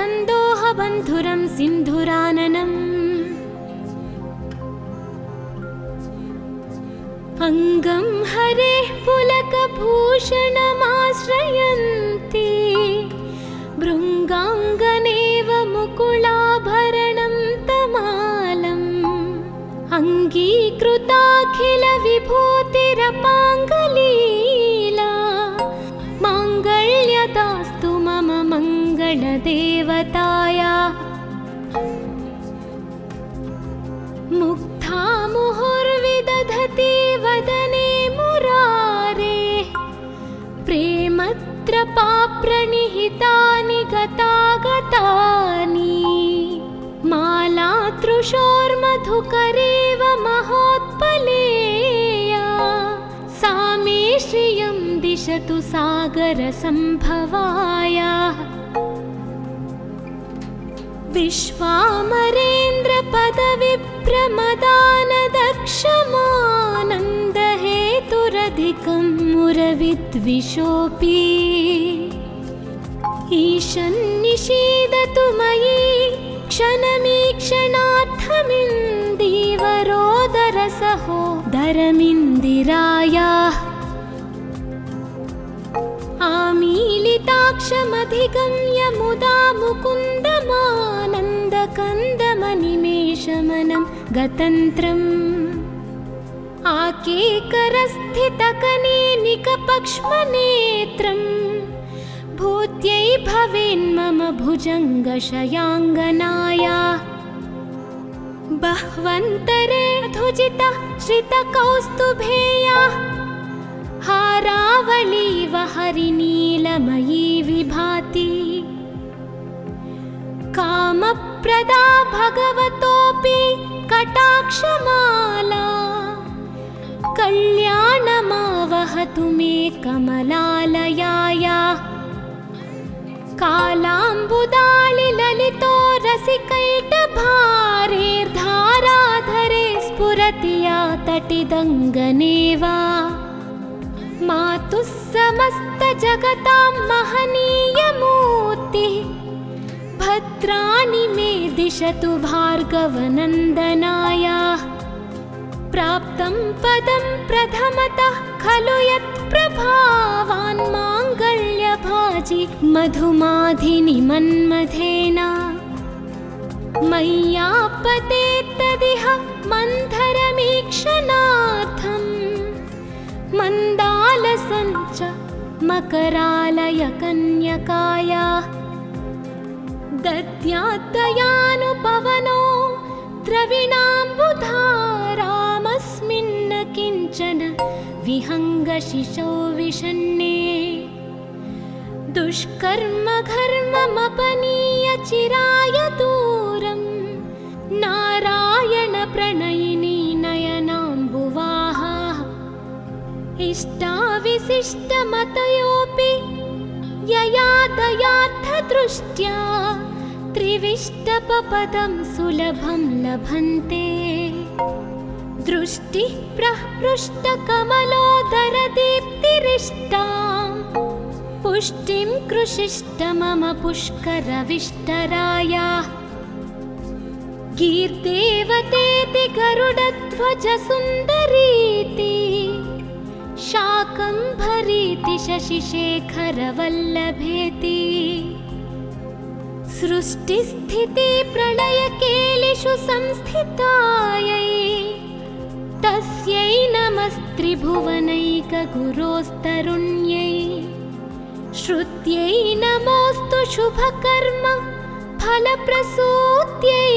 सन्दोहबन्धुरं सिन्धुराननम् अङ्गं हरेः पुलकभूषणमाश्रयन्ति भृङ्गाङ्गनेव मुकुलाभरणं तमालम् अङ्गीकृताखिलविभूतिरपाङ्गलीला माङ्गल्यदास्तु मम मङ्गलदेवतायाः मुग्धा मुहुर्विदधति वदने मुरारेः प्रेमत्रपाप्रणिहितानि गतागतानि मालातृशोर्मधुकरेव महोत्पलेया सा मे श्रियं दिशतु सागरसम्भवायाः विश्वामरेन्द्रपदविप्रमदानदक्षमानन्दहेतुरधिकं मुरविद्विषोऽपि ईशन्निषीदतु मयि क्षणमीक्षणार्थमिन्दीवरोदरसहोदरमिन्दिरायाः आमीलिताक्षमधिगम्य मुदा मुकुन्दमानन्दकन्दमनिमेषमनं गतन्त्रम् आकेकरस्थितकनेनिकपक्ष्मनेत्रम् भूत्यै भवेन्मम भुजङ्गशयाङ्गनायाः बह्वन्तरे धुजितः श्रितकौस्तुभेयाः हारावलीव हरिनीलमयी विभाति कामप्रदा भगवतोऽपि कटाक्षमाला कल्याणमावहतु मे कमलालयायाः कालाम्बुदालिललितो रसिकैटभारेर्धाराधरे स्फुरति या तटिदङ्गनेव मातुः समस्तजगतां महनीयमूर्तिः भद्राणि मे दिशतु भार्गवनन्दनायाः प्राप्तं पदं प्रथमतः खलु यत्प्रभावान् माङ्गल्यभाजि मधुमाधिनि मन्मथेन मय्यापतेत्तदिह मन्थरमीक्षणार्थम् मन्दालसञ्च मकरालय कन्यकायाः दद्याद्दयानुपवनो द्रविणाम्बुधारामस्मिन्न किञ्चन विहङ्गशिशौ विषण्णे दुष्कर्म घर्ममपनीय चिराय दूरं नारायण प्रणयिनी नयनाम्बुवाहाः इष्टाविशिष्टमतयोऽपि यया दयार्थदृष्ट्या त्रिविष्टपपदं सुलभं लभन्ते दृष्टिः प्रहृष्टकमलोदरदीप्तिरिष्टां पुष्टिं कृषिष्ट मम पुष्करविष्टरायाः गीर्देवतेति गरुडध्वजसुन्दरीति शाकम्भरीति शशिशेखरवल्लभेति सृष्टिस्थितिप्रलयकेलिषु संस्थितायै तस्यै नमस्त्रिभुवनैकगुरोस्तरुण्यै श्रुत्यै नमोऽस्तु शुभकर्म फलप्रसूत्यै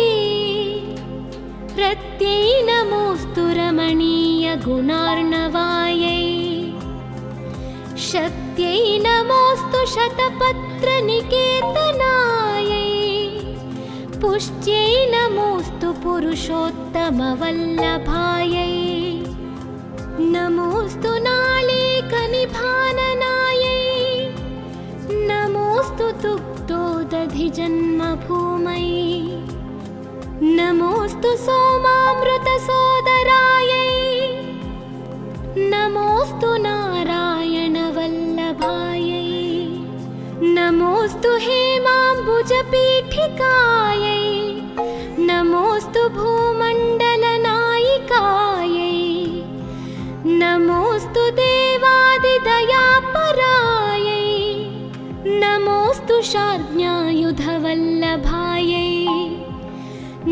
रत्यै नमोऽस्तु रमणीयगुणार्णवायै शक्त्यै नमोऽस्तु शतपत्रनिकेतनायै पुष्ट्यै नमोऽस्तु पुरुषोत्तमवल्लभायै नमोऽस्तु नालीकनिभाननायै नमोऽस्तु दुग्धोदधिजन्मभूमयै नमोऽस्तु सोमामृतसोदरायै नमोऽस्तु नारायणवल्लभायै नमो नमोऽस्तु हेमाम्बुजपीठिकायै नमोऽस्तु भूमण्डलनायिकायै नमोऽस्तु देवादिदयापरायै नमोऽस्तु शार्ङ्ग्यायुधवल्लभायै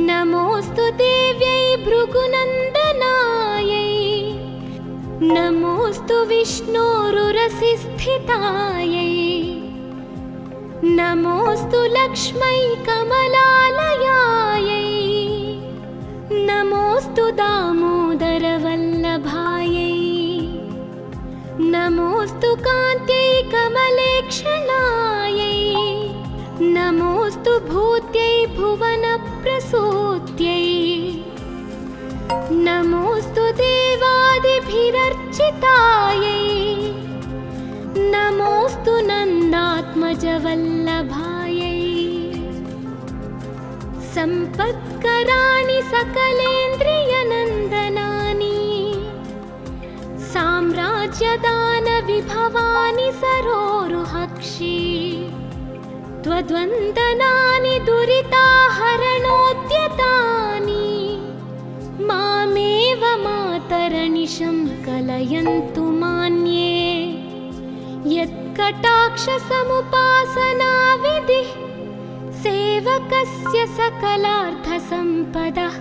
नमोऽस्तु देव्यै भृगुनन्दनायै नमोऽस्तु विष्णोरुरसिस्थितायै नमोऽस्तु लक्ष्मै कमलालयायै नमोऽस्तु दामोदरवल्लभायै नमोऽस्तु कान्त्यै कमलेक्षणायै नमोऽस्तु भूत्यै भुवनप्रसूत्यै नमोऽस्तु देवादिभिरर्चितायै नमोऽस्तु नन्दात्मजवल्लभायै सम्पत्कराणि सकलेन्द्रियनन्दनानि साम्राज्यदानविभवानि सरोरुहक्षि त्वद्वन्दनानि दुरिताहरणोद्यतानि मामेव मातरनिशं कलयन्तु मान्ये यत्कटाक्षसमुपासनाविधिः सेवकस्य सकलार्थसम्पदः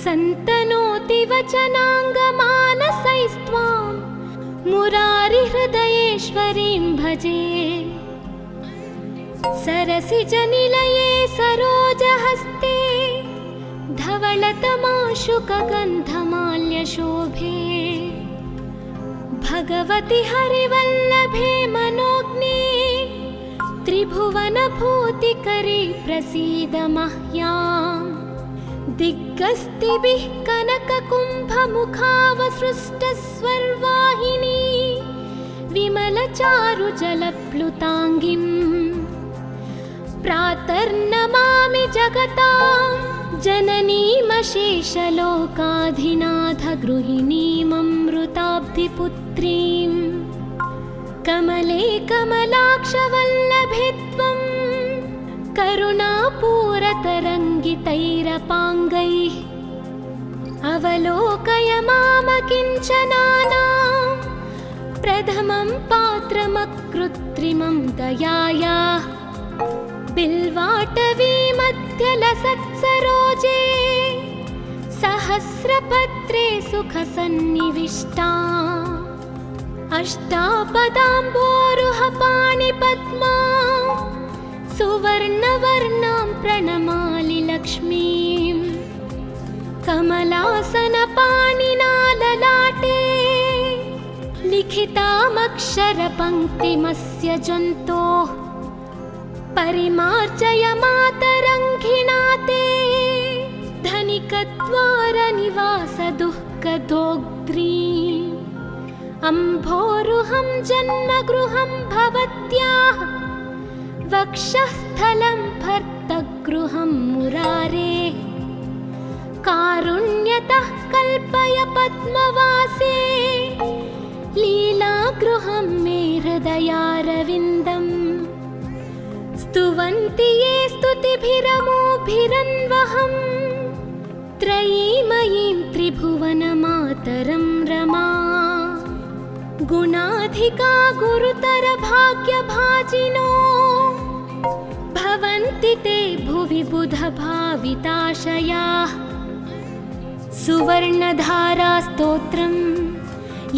सन्तनोति वचनाङ्गमानसैस्त्वां मुरारिहृदयेश्वरीं भजे सरसिजनिलये सरोजहस्ते धवलतमाशुकगन्धमाल्यशोभे भगवति हरिवल्लभे मनोज्ञे त्रिभुवनभूतिकरे प्रसीद मह्याम् दिग्गस्तिभिः कनककुम्भमुखावसृष्टस्वर्वाहिनी विमलचारुजलप्लुताङ्गिम् प्रातर्नमामि जगतां जननीमशेषलोकाधिनाथगृहिणीममृताब्धिपुत्रीं कमले कमलाक्षवल्लभे त्वं करुणापूरतरङ्गितैरपाङ्गैः अवलोकय मामकिञ्चनानां प्रथमं पात्रमकृत्रिमं दयायाः बिल्वाटवीमध्यलसत्सरोजे सहस्रपत्रे सुखसन्निविष्टा अष्टापदाम्बोरुहपाणिपद्मा सुवर्णवर्णां प्रणमामि लक्ष्मीं कमलासनपाणिना ललाटे लिखितामक्षरपङ्क्तिमस्य जन्तोः परिमार्जय मातरङ्घिणा ते धनिकद्वारनिवासदुःखदोग्ध्रीम् अम्भोरुहं जन्मगृहं भवत्याः वक्षःस्थलं भर्तगृहं मुरारेः कारुण्यतः कल्पय पद्मवासे लीलागृहं मे हृदयारविन्दम् स्तुवन्ति ये स्तुतिभिरमोभिरन्वहं त्रयीमयीं त्रिभुवनमातरं रमा गुणाधिका गुरुतरभाग्यभाजिनो भवन्ति ते भुवि बुधभाविताशयाः सुवर्णधारास्तोत्रं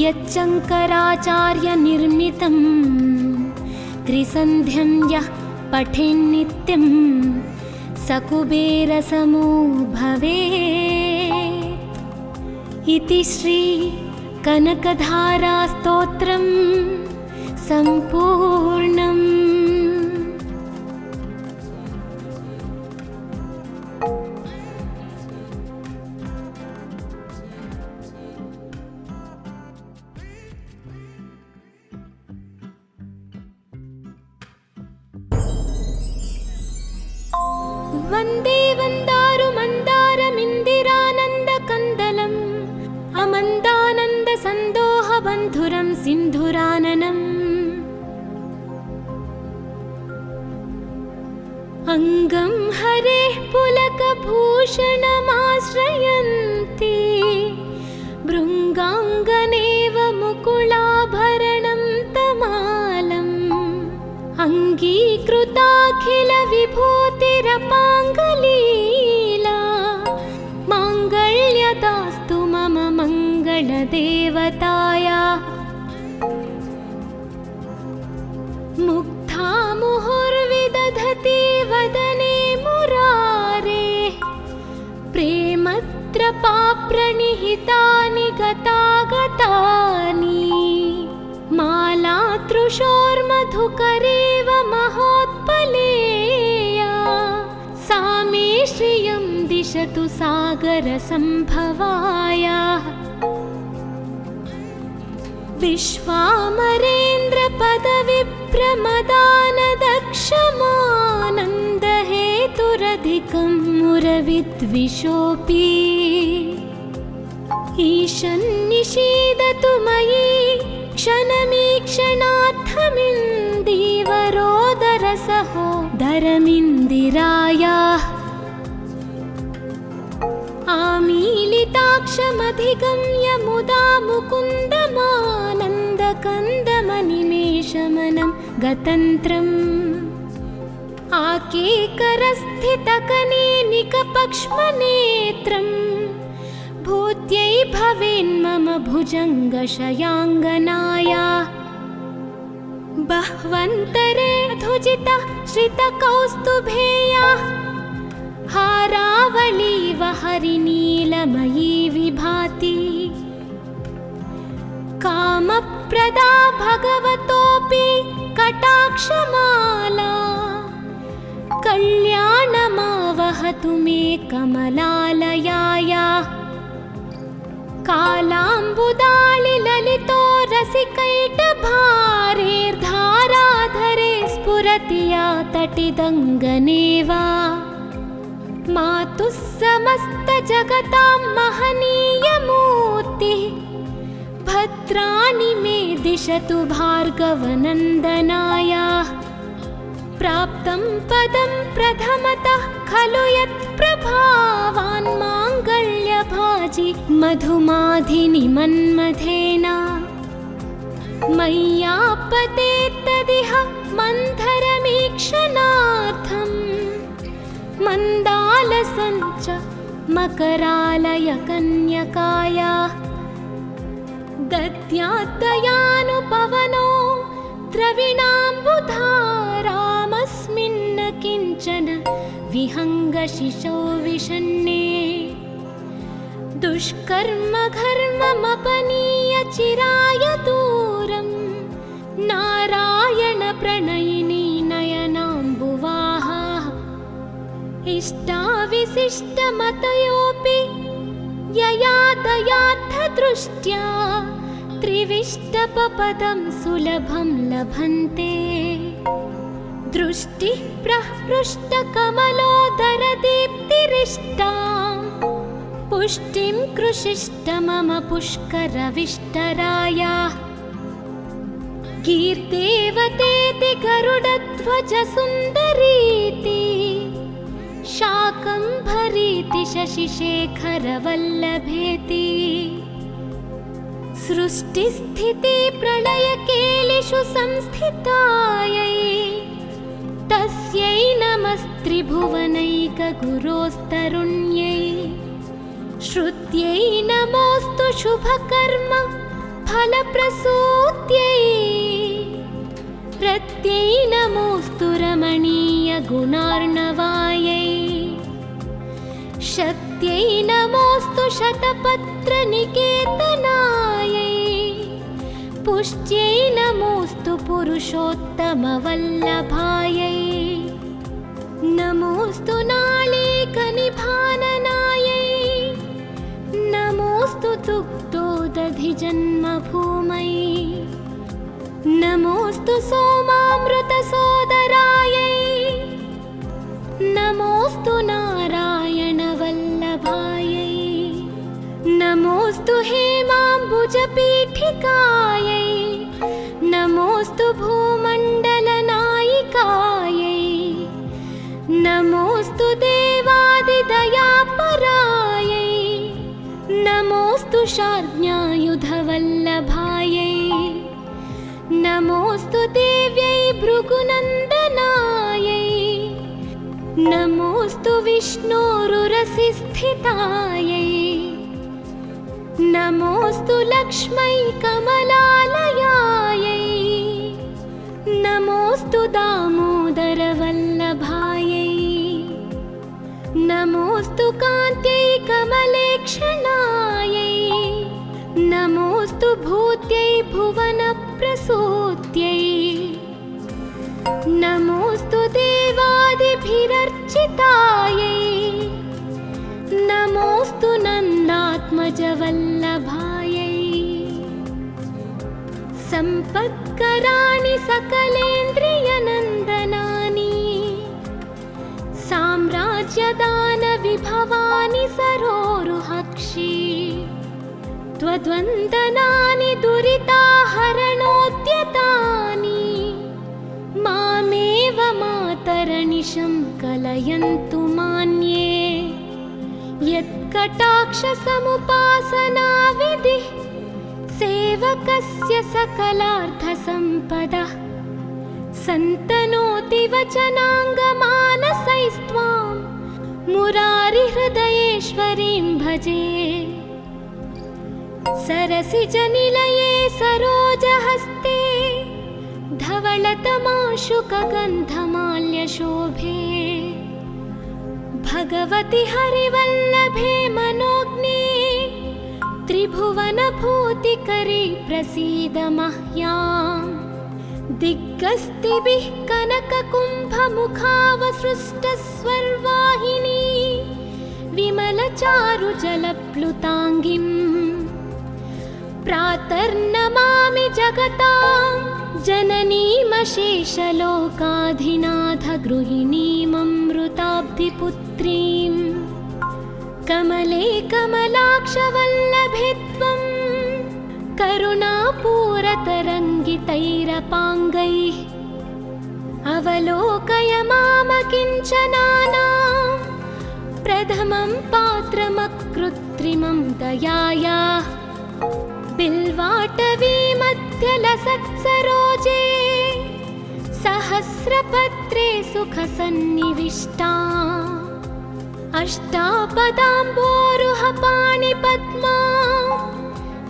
यच्चङ्कराचार्यनिर्मितं त्रिसन्ध्यं यः पठेन्नित्यं सकुबेरसमो भवेत् इति श्री कनकधारास्तोत्रं सम्पूर्णम्। वन्दे वन्दारुमन्दारमिन्दिरानन्दकन्दलम् अमन्दानन्दसन्दोहबन्धुरं सिन्धुराननम् अङ्गं हरेः पुलकभूषणमाश्रयन्ति भृङ्गाङ्गनेव मुकुलाभरणं तमालम् अङ्गीकृताखिलविभूतिरपाङ्गलीला माङ्गल्यदास्तु मम मङ्गलदेवतायाः मुग्धा मुहुर्विदधति वदने मुरारेः प्रेमत्रपाप्रणिहितानि गतागतानि मालातृशोर्मधुकरेव महोत्पलेया सा मे श्रियं दिशतु सागरसम्भवायाः विश्वामरेन्द्रपदविप्रमदानदक्षमानन्दहेतुरधिकं मुरविद्विषोऽपि ईशन्निषीदतु मयि क्षणमीक्षणार्थमिन्दीवरोदरसहोदरमिन्दिरायाः आमीलिताक्षमधिगम्य मुदा मुकुन्दमानन्दकन्दमनिमेषमनं गतन्त्रम् आकेकरस्थितकनेनिकपक्ष्मनेत्रम् भूत्यै भवेन्मम भुजङ्गशयाङ्गनायाः बह्वन्तरे धुजिता श्रितकौस्तुभेयाः हारावलीव हरिनीलमयी विभाति कामप्रदा भगवतोऽपि कटाक्षमाला कल्याणमावहतु मे कमलालयायाः कालाम्बुदालिललितो रसिकैटभारेर्धाराधरे स्फुरति या तटिदङ्गनेव मातुः समस्तजगतां महनीयमूर्तिः भद्राणि मे दिशतु भार्गवनन्दनायाः प्राप्तं पदं प्रथमतः खलु यत्प्रभावान् माङ्गल्यभाजि मधुमाधिनि मन्मथेन मय्यापतेत्तदिह मन्थरमीक्षणार्थम् मन्दालसञ्च मकरालयकन्यकायाः दद्याद्दयानुपवनो द्रविणाम्बुधारामस्मिन् किञ्चन विहङ्गशिशौ विषण्णे दुष्कर्म घर्ममपनीय चिराय दूरं नारायणप्रणयिनी नयनाम्बुवाहाः इष्टाविशिष्टमतयोऽपि यया दयार्थदृष्ट्या त्रिविष्टपपदं सुलभं लभन्ते दृष्टिः प्रहृष्टकमलोदरदीप्तिरिष्टां पुष्टिं कृषिष्ट मम पुष्करविष्टरायाः कीर्तेवतेति गरुडध्वजसुन्दरीति शाकम्भरीति शशिशेखरवल्लभेति सृष्टिस्थितिप्रलयकेलिषु संस्थितायै तस्यै नमस्त्रिभुवनैकगुरोस्तरुण्यै श्रुत्यै नमोऽस्तु शुभकर्म फलप्रसूत्यै रत्यै नमोऽस्तु रमणीयगुणार्णवायै शक्त्यै नमोऽस्तु शतपत्रनिकेतनायै पुष्ट्यै नमोऽस्तु पुरुषोत्तमवल्लभायै नमोऽस्तु नालीकनिभाननायै नमोऽस्तु दुग्धोदधिजन्मभूमै नमोऽस्तु सोमामृतसोदरायै नमोऽस्तु नारायणवल्लभायै नमोऽस्तु हेमाम्बुजपीठिकायै नमोऽस्तु भूमण्डलनायिकायै प्रज्ञायुधवल्लभायै नमोऽस्तु देव्यै भृगुनन्दनायै नमोऽस्तु विष्णोरुरसिस्थितायै नमोऽस्तु लक्ष्मै कमलालयायै नमोऽस्तु दामोदरवल्लभायै नमोऽस्तु कान्त्यै कमलेक्षणायै नमोऽस्तु भूत्यै भुवनप्रसूत्यै नमोऽस्तु देवादिभिरर्चितायै नमोऽस्तु नन्दात्मजवल्लभायै सम्पत्कराणि सकलेन्द्रियनन्दनानि साम्राज्यदानविभवानि सरोरुहक्षि त्वद्वन्दनानि दुरिताहरणोद्यतानि मामेव मातरनिशं कलयन्तु मान्ये यत्कटाक्षसमुपासनाविधिः सेवकस्य सकलार्थसम्पदः सन्तनोति वचनाङ्गमानसैस्त्वां मुरारिहृदयेश्वरीं भजे सरसिजनिलये सरोजहस्ते धवलतमाशुकगन्धमाल्यशोभे भगवति हरिवल्लभे मनोज्ञे त्रिभुवनभूतिकरी प्रसीद मह्याम् दिग्गस्तिभिः कनककुम्भमुखावसृष्टस्वर्वाहिनी विमलचारुजलप्लुताङ्गिम् प्रातर्नमामि जगतां जननीमशेषलोकाधिनाथगृहिणीममृताब्धिपुत्रीं कमले कमलाक्षवल्लभे त्वं करुणापूरतरङ्गितैरपाङ्गैः अवलोकय मामकिञ्चनानां प्रथमं पात्रमकृत्रिमं दयायाः बिल्वाटवीमध्यलसत्सरोजे सहस्रपत्रे सुखसन्निविष्टा अष्टापदाम्बोरुहपाणिपद्मा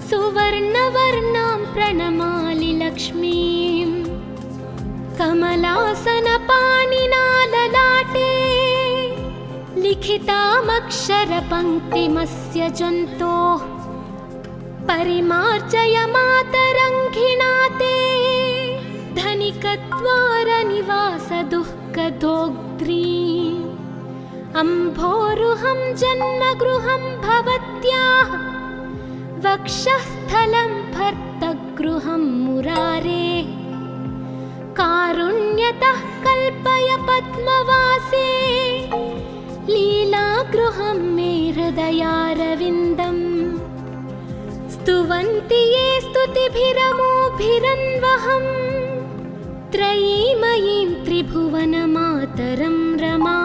सुवर्णवर्णां प्रणमामि लक्ष्मीं कमलासनपाणिना ललाटे लिखितामक्षरपङ्क्तिमस्य जन्तोः परिमार्जय मातरङ्घिणा ते धनिकद्वारनिवासदुःखदोग्ध्रीम् अम्भोरुहं जन्मगृहं भवत्याः वक्षःस्थलं भर्तगृहं मुरारेः कारुण्यतः कल्पय पद्मवासे लीलागृहं मे हृदयारविन्दम् स्तुवन्ति ये स्तुतिभिरमोभिरन्वहं त्रयीमयीं त्रिभुवनमातरं रमा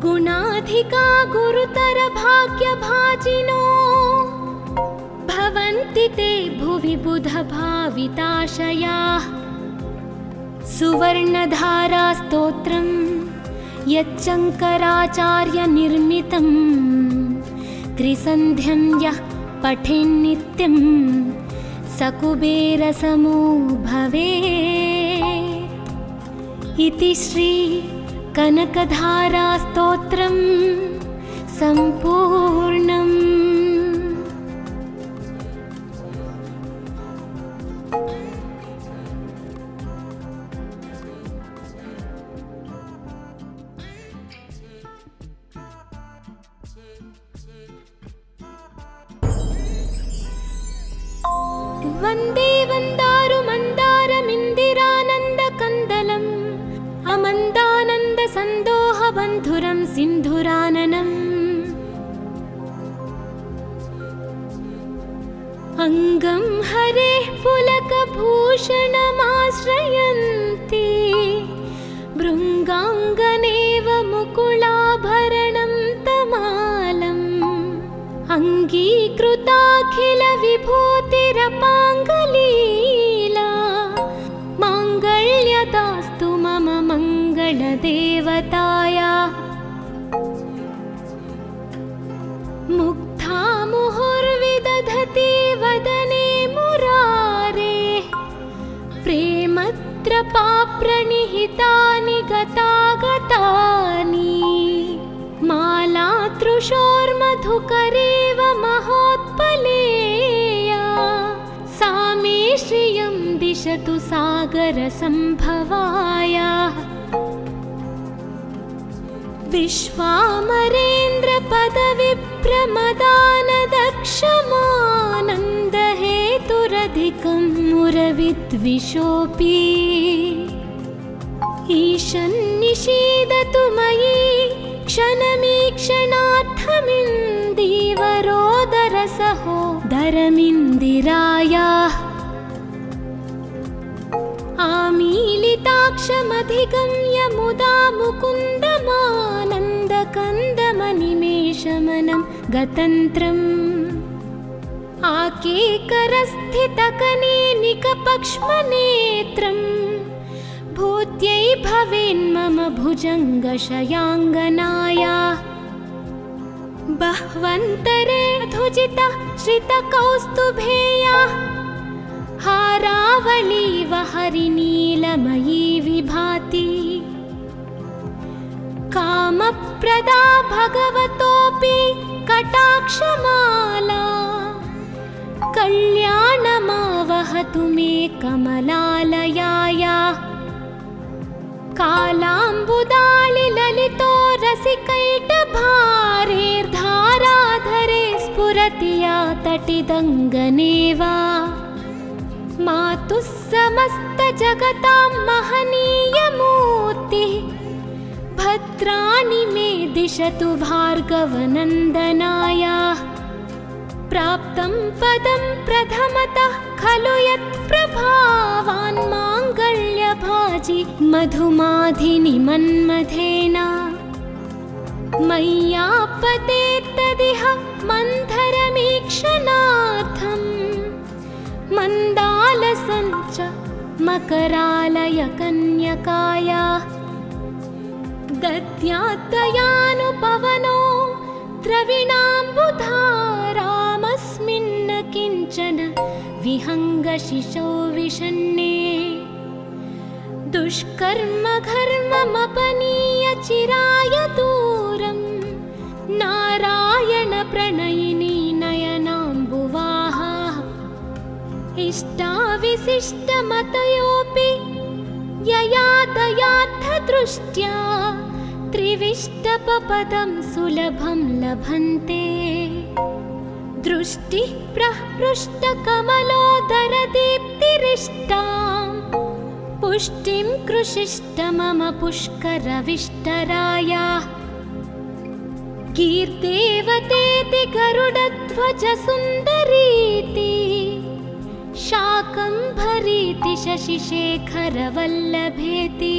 गुणाधिका गुरुतरभाग्यभाजिनो भवन्ति ते भुवि बुधभाविताशयाः सुवर्णधारास्तोत्रं यच्चङ्कराचार्यनिर्मितं त्रिसन्ध्यं यः पठेन्नित्यं सकुबेरसमो भवेत् इति श्री कनकधारास्तोत्रं सम्पूर्णम्। वन्दे वन्दारुमन्दारमिन्दिरानन्दकन्दलम् अमन्दानन्दसन्दोहबन्धुरं सिन्धुराननम् अङ्गं हरेः पुलकभूषणमाश्रयन्ति भृङ्गाङ्गनेव मुकुलाभरणं तमालम् अङ्गीकृ विभूतिरपाङ्गलीला माङ्गल्यदास्तु मम मङ्गलदेवताया मुग्धा मुहुर्विदधति वदने मुरारे प्रेमत्रपाप्रणिहितानि गतागतानि मालातृशोर्मधुकरेव महोत्पलेया सा मे श्रियं दिशतु सागरसम्भवाया विश्वामरेन्द्रपदविप्रमदानदक्षमानन्दहेतुरधिकं मुरविद्विषोऽपि ईशन्निषीदतु मयि क्षणमीक्षणार्थमिन्दीवरोदरसहोदरमिन्दिरायाः आमीलिताक्षमधिगम्य मुदा मुकुन्दमानन्दकन्दमनिमेषमनं गतन्त्रम् आकेकरस्थितकनेनिकपक्ष्मनेत्रम् भूत्यै भवेन्मम भुजङ्गशयाङ्गनाया बह्वन्तरे धुजिता श्रितकौस्तुभेया हारावलीव हरिनीलमयी विभाति कामप्रदा भगवतोऽपि कटाक्षमाला कल्याणमावहतु मे कमलालयाया कालाम्बुदालिललितो रसिकैटभारेर्धाराधरे स्फुरति या तटिदङ्गनेव मातुः समस्तजगतां महनीयमूर्तिः भद्राणि मे दिशतु भार्गवनन्दनाया प्राप्तं पदं प्रथमतः खलु यत्प्रभावान् माङ्गल्यभाजि मधुमाधिनि मन्मथेन मय्यापतेत्तदिह मन्थरमीक्षणार्थम् मन्दालसञ्च मकरालय कन्यकाया दद्यात्तयानुपवनो द्रविणाम्बुधारामस्मिन्न किञ्चन विहङ्गशिशौ विषण्णे दुष्कर्म घर्ममपनीय चिराय दूरं नारायण प्रणयिनी नयनाम्बुवाहा इष्टाविशिष्टमतयोऽपि यया दयार्थदृष्ट्या त्रिविष्टपपदं सुलभं लभन्ते दृष्टिः प्रहृष्टकमलोदरदीप्तिरिष्टां पुष्टिं कृषिष्ट मम पुष्करविष्टराया कीर्तेवतेति गरुडध्वजसुन्दरीति शाकम्भरीति शशिशेखरवल्लभेति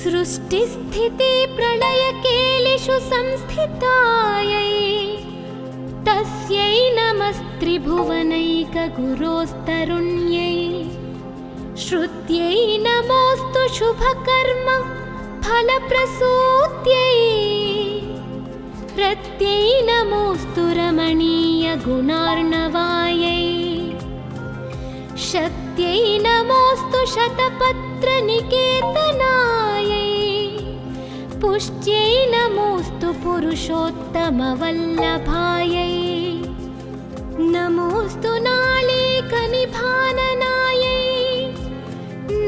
सृष्टिस्थितिप्रलयकेलिषु संस्थितायै तस्यै नमस्त्रिभुवनैकगुरोस्तरुण्यै श्रुत्यै नमोऽस्तु शुभकर्म फलप्रसूत्यै रत्यै नमोऽस्तु रमणीयगुणार्णवायै शक्त्यै नमोऽस्तु शतपत्रनिकेतनायै पुष्ट्यै नमोऽस्तु पुरुषोत्तमवल्लभायै नमोऽस्तु नालीकनिभाननायै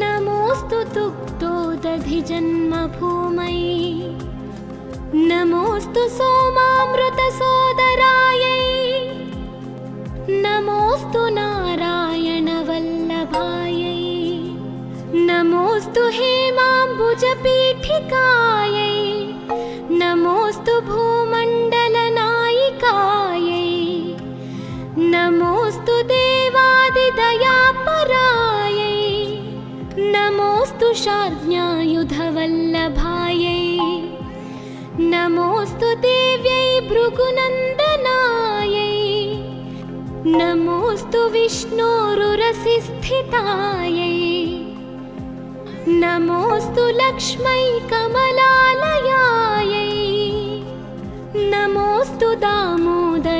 नमोऽस्तु दुग्धोदधिजन्मभूमयै नमोऽस्तु सोमामृतसोदरायै नमोऽस्तु नारायणवल्लभायै नमोऽस्तु हेमाम्बुजपीठिकायै नमोऽस्तु भूमण्डलनायिकायै नमोऽस्तु देवादिदयापरायै नमोऽस्तु शार्ङ्ग्यायुधवल्लभायै नमोऽस्तु देव्यै भृगुनन्दनायै नमोऽस्तु विष्णोरुरसि स्थितायै नमोऽस्तु लक्ष्मै कमलालयायै नमोऽस्तु दामोदरवल्लभायै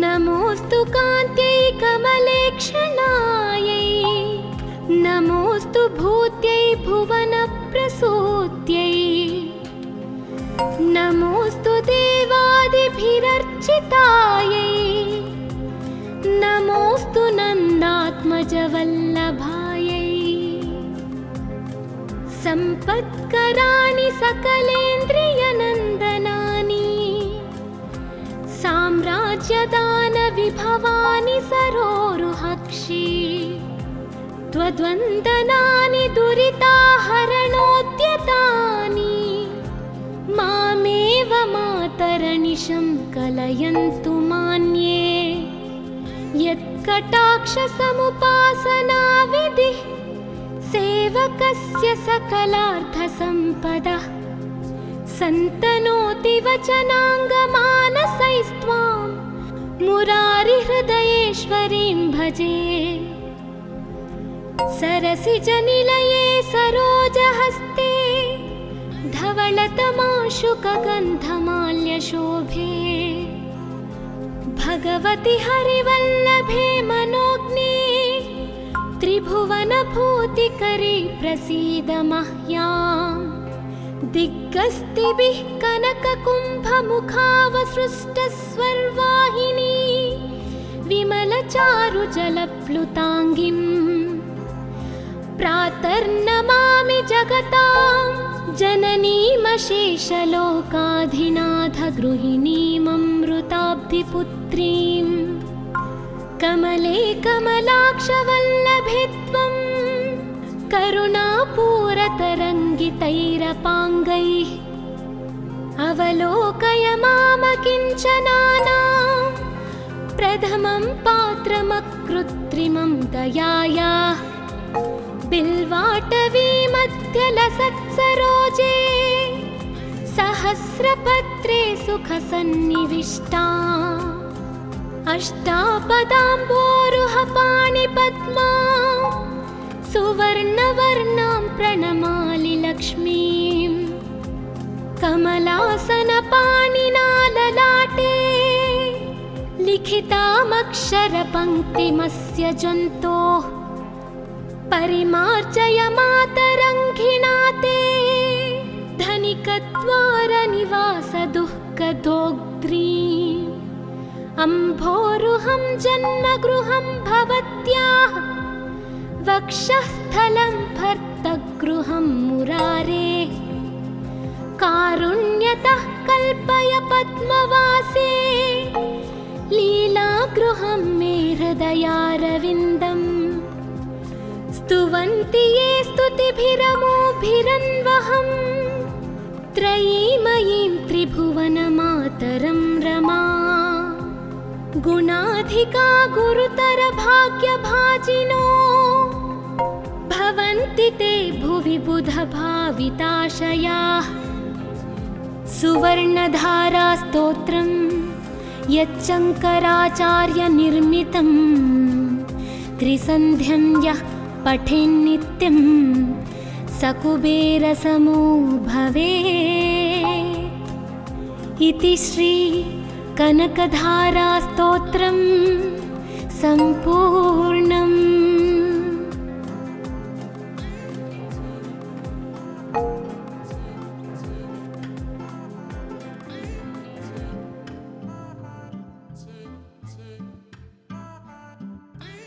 नमोऽस्तु कान्त्यै कमलेक्षणायै नमोऽस्तु भूत्यै भुवनप्रसूत्यै नमोऽस्तु देवादिभिरर्चितायै नमोऽस्तु नन्दात्मजवल्लभायै सम्पत्कराणि सकलेन्द्रियनन्दनानि साम्राज्यदानविभवानि सरोरुहक्षि त्वद्वन्दनानि दुरिताहरणोद्यतानि मामेव मातरनिशं कलयन्तु मान्ये यत्कटाक्षसमुपासनाविधिः सेवकस्य सकलार्थसम्पदः सन्तनोति वचनाङ्गमानसैस्त्वां मुरारिहृदयेश्वरीं भजे सरसिजनिलये सरोजहस्ते धवलतमाशुकगन्धमाल्यशोभे भगवति हरिवल्लभे मनोज्ञे त्रिभुवनभूतिकरी प्रसीद मह्याम् दिग्गस्तिभिः कनककुम्भमुखावसृष्टस्वर्वाहिनी विमलचारुजलप्लुताङ्गिम् प्रातर्नमामि जगतां जननीमशेषलोकाधिनाथगृहिणीममृताब्धिपुत्रीं कमले कमलाक्षवल्लभे त्वं करुणापूरतरङ्गितैरपाङ्गैः अवलोकय मामकिञ्चनानां प्रथमं पात्रमकृत्रिमं दयायाः बिल्वाटवीमध्यलसत्सरोजे सहस्रपत्रे सुखसन्निविष्टा अष्टापदाम्बोरुहपाणिपद्मा सुवर्णवर्णां प्रणमामि लक्ष्मीं कमलासनपाणिना ललाटे लिखितामक्षरपङ्क्तिमस्य जन्तोः परिमार्जय मातरङ्घिणा ते धनिकद्वारनिवासदुःखदोग्ध्रीम् अम्भोरुहं जन्मगृहं भवत्याः वक्षःस्थलं भर्तगृहं मुरारेः कारुण्यतः कल्पय पद्मवासे लीलागृहं मे हृदयारविन्दम् स्तुवन्ति ये स्तुतिभिरमोभिरन्वहं त्रयीमयीं त्रिभुवनमातरं रमा गुणाधिका गुरुतरभाग्यभाजिनो भवन्ति ते भुवि बुधभाविताशयाः सुवर्णधारास्तोत्रं यच्चङ्कराचार्यनिर्मितं त्रिसन्ध्यं यः पठेन्नित्यं सकुबेरसमो भवेत् इति श्री कनकधारास्तोत्रं सम्पूर्णम्।